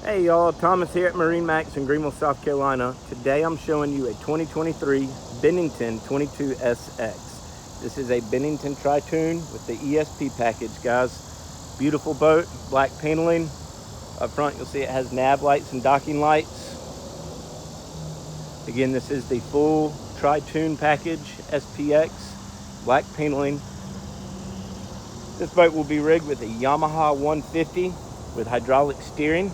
Hey y'all, Thomas here at MarineMax in Greenville, South Carolina. Today I'm showing you a 2023 Bennington 22SX. This is a Bennington Pontoon with the ESP package, guys. Beautiful boat, black paneling. Up front you'll see it has nav lights and docking lights. Again, this is the full Pontoon package, SPX, black paneling. This boat will be rigged with a Yamaha 150 with hydraulic steering.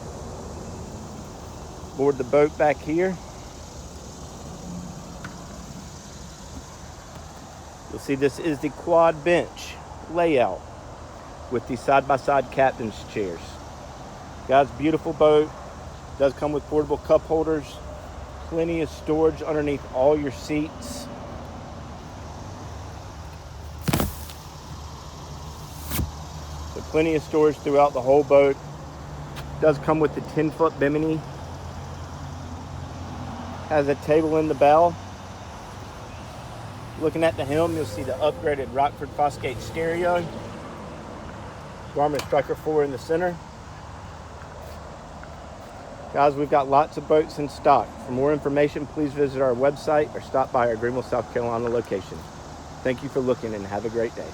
Board the boat back here. You'll see this is the quad bench layout with the side-by-side captain's chairs. Guys, beautiful boat. Does come with portable cup holders. Plenty of storage underneath all your seats. So plenty of storage throughout the whole boat. Does come with the 10-foot bimini. Has a table in the bow. Looking at the helm, you'll see the upgraded Rockford Fosgate stereo. Garmin Striker 4 in the center. Guys, we've got lots of boats in stock. For more information, please visit our website or stop by our Greenville, South Carolina location. Thank you for looking and have a great day.